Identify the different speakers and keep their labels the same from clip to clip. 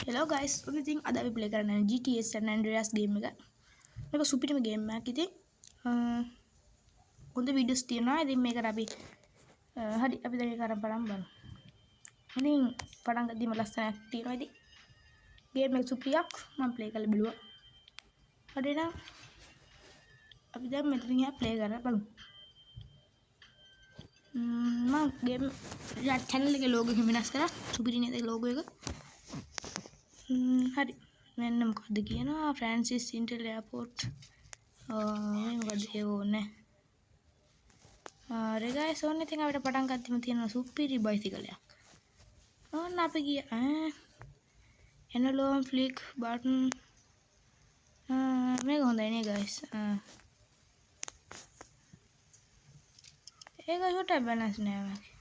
Speaker 1: Hello guys, ඔන්න ඉතින් අද අපි ප්ලේ කරන්න යන්නේ GTA San Andreas game එක. මේක සුපිරිම game එකක්. ඉතින් හොඳ වීඩියෝස් තියෙනවා. ඉතින් මේකට අපි හරි අපි දැන් ඒක අරන් බලමු. ඉතින් පටන් ගද්දිම ලස්සනක් තියෙනවා. ඉතින් game එක සුපිරියක්. මම ප්ලේ කරලා බලුවා. හරි නම් අපි දැන් මෙතන ගියා ප්ලේ කරලා බලමු. මම game channel එකේ logo එක වෙනස් කරා. සුපිරි නේද logo එක? හරි මෙන්න මොකද්ද කියනවා ෆ්‍රැන්සිස් ඉන්ටෙල් එයාපෝට් මේ මොකද්ද ඒ ඕනේ හරි ගයිස් ඕනේ ඉතින් අපිට පටන් ගත්තම තියෙන සුපිරි බයිසිකලයක් ඕන්න අපි ගියා එනලෝම් ෆ්ලික් බටන් මේක හොඳයි නේ ගයිස් ඒක ෂොට බැලන්ස් නෑ මගේ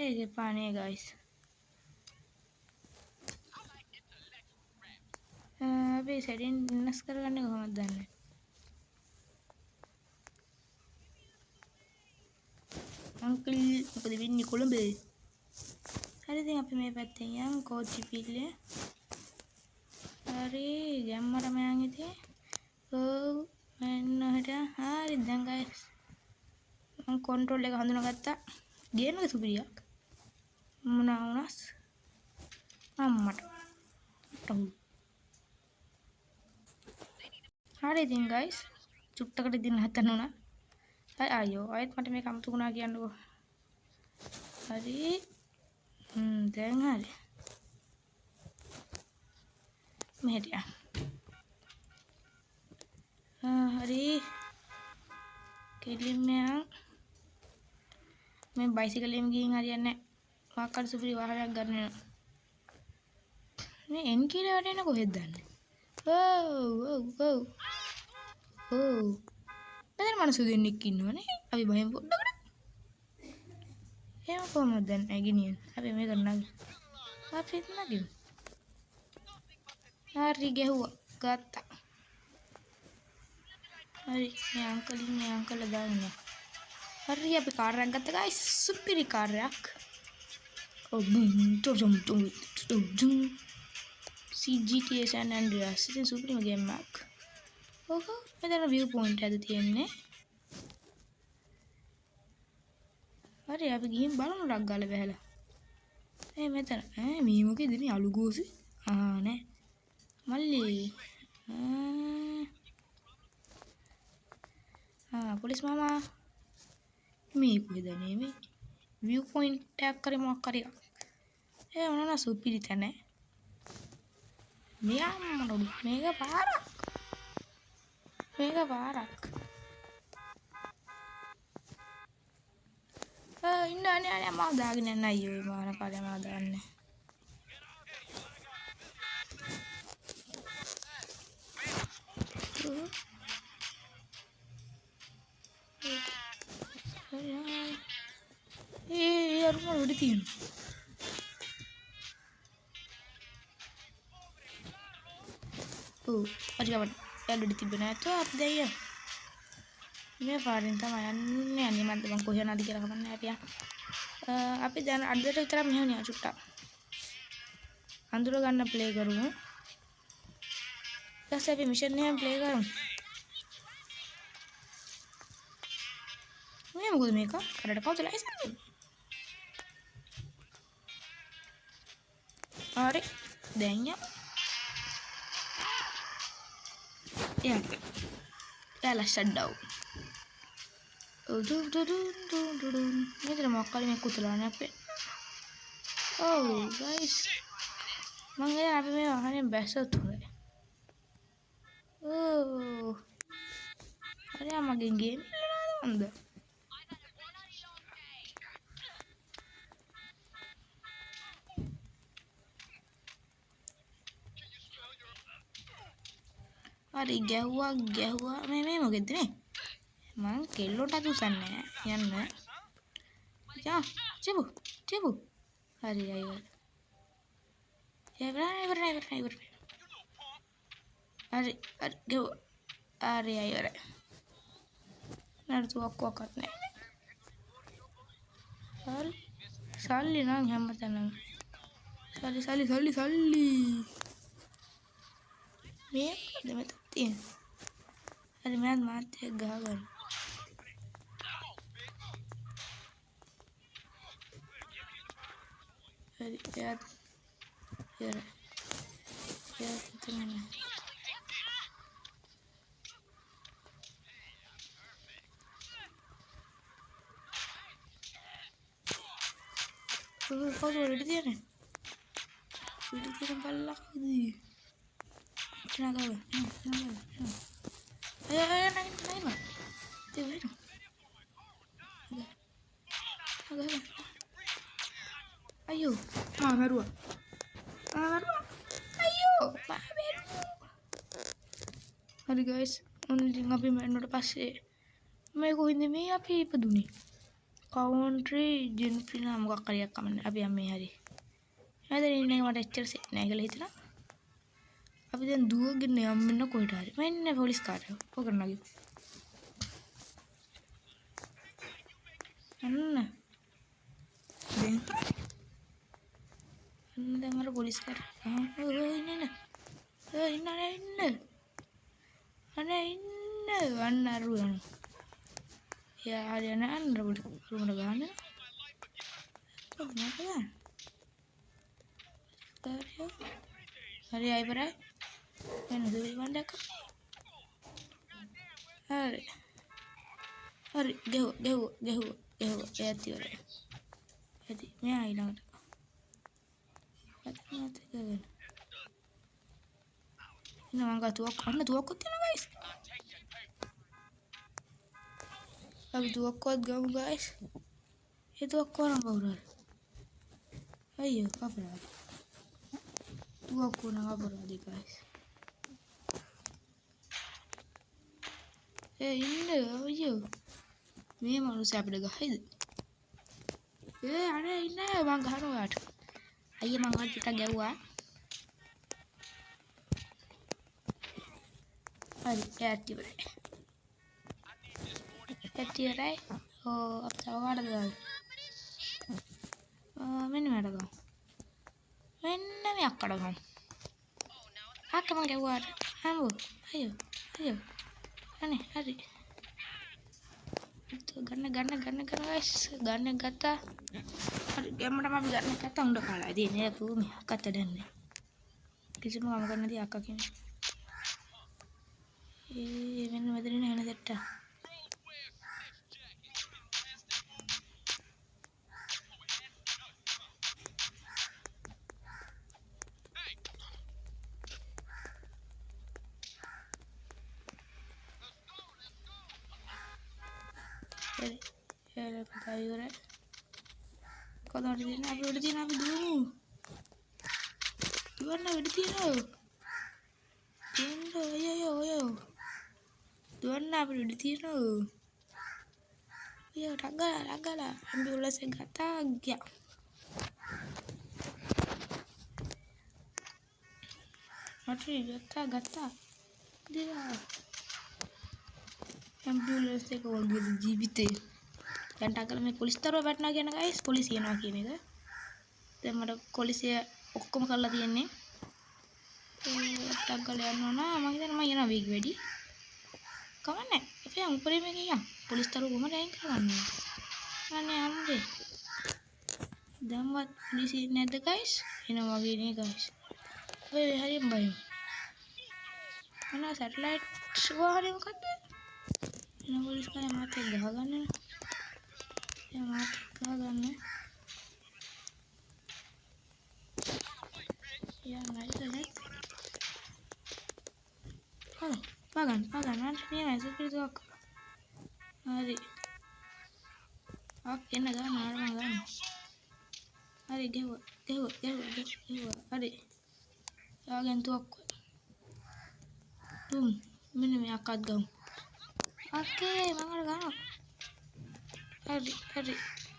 Speaker 1: ඒක පානේ ගයිස් අපි සෙටින් වෙනස් කරගන්නේ කොහොමද දන්නේ අංකල් මොකද වෙන්නේ කොළඹේ හරි ඉතින් අපි මේ පැත්තෙන් යන් කෝච්චි පිල්ලේ හරි ගැම්මට මයන් ඉතින් ඔව් මෙන්න හිටියා හරි දැන් ගයිස් මම කන්ට්‍රෝල් එක හඳුනාගත්තා ගේම් එක සුපිරියක් මොනවා වුණත් අම්මට හරි ඉතින් ගයිස් චුට්ටකට ඉතින් හතන උනා අයියෝ ආයෙත් මට මේක අමතක වුණා කියන්නකෝ හරි දැන් හරි මෙහෙට හරි කෙලින්ම මේ බයිසිකලෙන් ගිහින් හරියන්නේ නැහැ මොකක්ද සුපිරි වාහනයක් ගන්න වෙනවා මේ එන් කියලා වැටෙන කොහෙද දන්නේ ඔව් මෙතන මනසු දෙන්නෙක් ඉන්නවනේ අපි බහිමු පොඩ්ඩකට එහෙම කොහමද දැන් ඇගිනියන් අපි මේක නගමු අපිත් නගමු හරි ගැහුවා ගත්තා හරි මේ අංකල් දාන්නේ හරි අපි කාර් එකක් ගත්තා ගයිස් සුපිරි කාර් එකක් ඔව් GTA San Andreas ඉතින් සුපිරිම ගේම් එකක් ඕක මෙතන view point එකද තියෙන්නේ හරි අපි ගිහින් බලමු ඩක් ගාලා බහැලා මෙතන මේ මොකේද මේ අලු ගෝසි නෑ මල්ලි පොලිස් මාමා මේ කොහෙද මේ view point එකක් කරේ මොකක් කරේ මොනවා සුපිරි තැන මේක පාරක් ඉන්න අනේ මාව දාගෙන යන්න අයියෝ මාන කාලේ මාව දාන්නේ අර මොකද තියෙන්නේ අරිගමන ඇලුඩි තිබුණ නැතෝ අපි දැන් මේ පාරෙන් තමයි යන්නේ අනිමන්ද මං කොහෙ යනවාද කියලා කමන්නේ අපි දැන් අඩදට විතර මෙහෙම නිය චුට්ටක් අඳුර ගන්න ප්ලේ කරමු ඊට පස්සේ අපි මිෂන් එකෙන් ප්ලේ කරමු මේ මොකද මේක කරට කවුද ලයිසන් හරි දැන් याला शटडाउन मेरे मौका में कुतलाने पे ओह गाइस मंगे यहाँ पे मैं वहाँ ने बैठा थोड़े ओह अरे हम आगे गेम अंदर अरे क्या हुआ मैं මොකෙද මේ මං කෙල්ලොට දුසන්නේ යන්න යා චිබු හරි අයියෝ ඉවර හරි ගැහුවා හරි අයියෝ නඩුවක් නෑ හරි සල්ලි නම් හැමතැනම Salli. මේ දෙමෙතන තියෙන. හරි මම මාත් එක්ක ගහගන්න. හරි එයාත් ඉවරයි. එයාත් එතන නෑ. කවුද වෙඩි තියන්නේ? වෙඩි තියන බල්ලා කවුද? නගව. අය නයි. දෙවියන්. නගව. අයියෝ. මරුවා. අයියෝ. හරි guys. ඔන්න අපි මරනට පස්සේ මේ කොහෙන්ද මේ අපි ඉපදුනේ? කවුන්ට්‍රි ජින්ෆ්‍රිනා මොකක් හරි එකක් කමන්නේ. අපි යන්නේ හරි. හැදෙන ඉන්නේ මට එච්චර සෙට් නෑ කියලා හිතනවා. අපි දැන් දුවගෙන යන්න කොහෙට හරි. මෙන්න පොලිස් කාර්යය. ඔක නගිමු. අන්න. දැන් අර පොලිස් කාර්යය. ඉන්න. අන්න අරුවන. යා හරි අන්න රුමට ගහන්න. හරි අයිබරයි. මෙන්න දුවි වණ්ඩක්. හරි ගෙහුව. එයාත් ඉවරයි. හරි මෙයා ඊළඟට. අතනත් ගන්න. මං ගතුවක් අන්න දුවක්වත් තියෙනවා guys. අපි දුවක්වත් ගමු guys. ඒ දුවක් කොරන් කවුරුහරි. අයියෝ අපරාධ. දුවක් කොරන් අපරාධ guys. ඉන්න අයියෝ. මේ මිනිස්සු අපිට ගහයිද? අනේ ඉන්න මං ගහනවා ඔයාට. අයියේ මං ඔයාට ටිකක් ගැව්වා. හරි එයාත් ඉවරයි. අපිට අවකාඩද ගාව. මෙන්න මෙයාට ගමු. මෙන්න මේ අක්කට ගමු. අක්ක මං ගැව්වාට. හම්බු. අයියෝ. අනේ හරි. ගන්න guys. ගන්න ගත්තා. හරි ගැම්මටම අපි ගන්න ගත්තා උණ්ඩ කාලා. ඉතින් නේ පුමි අක්කට දැන්නේ. කිසිම කම කරන්න නැති අක්කා කියන්නේ. මෙන්න මෙතන එන සෙට්ට. කතා ඉවරයි. කොතනද තියෙන්නේ? අපි උඩ තියෙන අපි දුවමු. දුවන්න වෙඩි තියෙනවා. අයියෝ. දුවන්න අපි උඩ තියෙනවා. අයියෝ රගලා. ඇම්බියුලන්ස් එක ගත්තා ගියා. ගත්තා. දිවා. ඇම්බියුලන්ස් එක වගේ ජීවිතේ. දැන් ටගල මේ පොලිස් දරුවා වැටෙනවා කියන guys පොලිසිය යනවා කියන එක. දැන් මට පොලිසිය ඔක්කොම කරලා තියෙන්නේ. ටගල යනවා නා මම හිතන්නේ මම යනවා වේග වැඩි. කවන්නේ. අපි යමු උඩරින් ගියා. පොලිස් දරුවා කොහමද අයින් කරන්නේ? අනේ අම්මේ. දැන්වත් පොලිසිය නැද්ද guys? එනවා වගේ නේ guys. ඔය හරියම බයි. අනේ සැටලයිට් වාහනේ මොකද්ද? එන පොලිස් කාරයා මාත් එක්ක ගහගන්න. ගන්න pagan nanti nih seperti itu hari oke naga malam hari gewa hari agen tuh aku minum akad gam oke mangal gam hari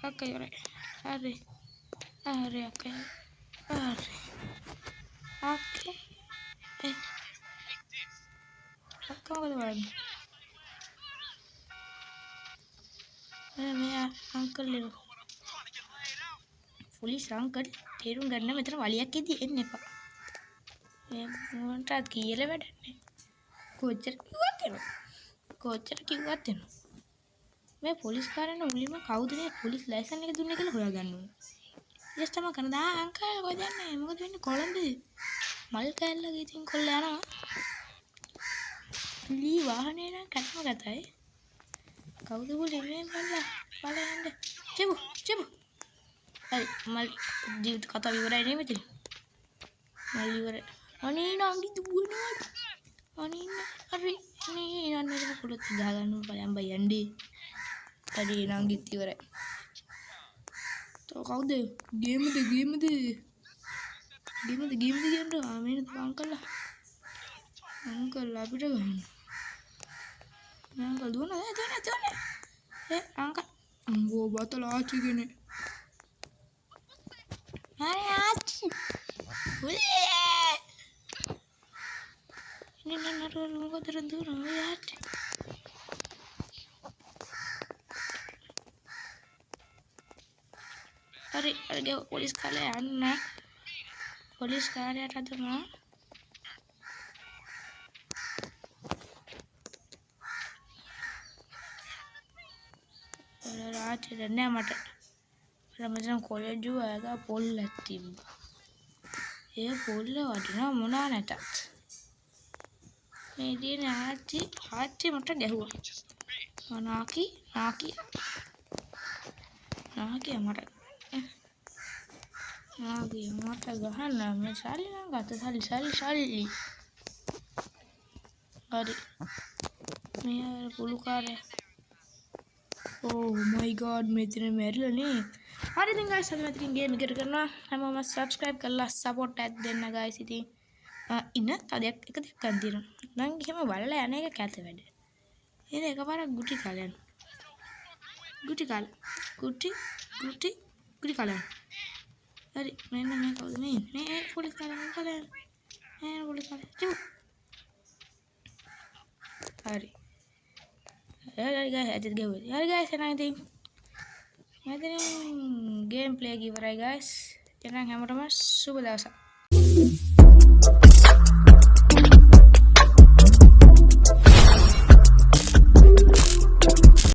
Speaker 1: oke yore hari oke Kau keluar. Ini uncle itu. Police uncle තේරුම් ගන්න මෙතන වලියක් ඉදී එන්න එපා. මොන්ටත් කියලා වැඩන්නේ. කොච්චර කිව්වත් එනවා. මේ පොලිස් කාරයන් මුලින්ම කවුද මේ පොලිස් ලයිසන් එක දුන්නේ කියලා හොයාගන්න ඕනේ. ඊට තමයි කරන දා අංකල් කොහෙද යන්නේ? මොකද වෙන්නේ කොළඹේ? මල් කෑල්ලක ඉතින් කොල්ල යනවා. ලී වාහනේ නම් කටම ගතයි. කවුද පොලේ මේ බලන්න. චෙබු. හරි මල් ජීවිත කතාව ඉවරයි නේ මෙතන. මල් ඉවරයි. අනේ නංගි දුවනවා. අනේ හරි නේ නන්නේ පොලොත් ගහ ගන්න බලයන් බයන්නේ. හරි නංගිත් ඉවරයි. તો කවුද? ගේම්ද කියන්න ආමේන අංකල් අපිට ගන්න. අංකල් දුවන අංකල් අම්බෝ බතල ආච්චි කෙනේ. හරි ආච්චි උලේ ඉන්නේ නතර මොකද දුවන ආච්චි. හරි පොලිස් කාලේ යන්න. පොලිස් කාර්යයට අදනවා. රාත්‍රී දැන් මට රමජන් කොලෙජ් වල පොල්ලක් තිබ්බා. ඒ පොල්ල වටිනා මොනා නැතත්. මේ දින ආච්චි මට ගැහුවා. නාකි මට ගහන්න මේ සල්ලි නම් ගත්ත සල්ලි. හරි මේ පුලුකාරය. Oh my god මෙතන මැරිලා නේ. හරි ඉතින් guys අද මෙතනින් ගේම් එකට කරනවා. හැමෝම subscribe කරලා support එකක් දෙන්න guys. ඉතින් ඉන්න තව එක දෙයක් ගන්න තියෙනවා. නම් එහෙම බලලා යන එක කැත වැඩ. එන එකපාරක් ගුටි කාලා යන්න. ගුටි කාලා. හරි මෙන්න මේ කවුද මේ පොලිස් කාලා පොලිස් කාලා. හරි guys අද ගෙවුවා. හරි guys එහෙනම් ඉතින් මෙතනින් ගේම් ප්ලේ එක ඉවරයි guys. එහෙනම් හැමෝටම සුබ දවසක්.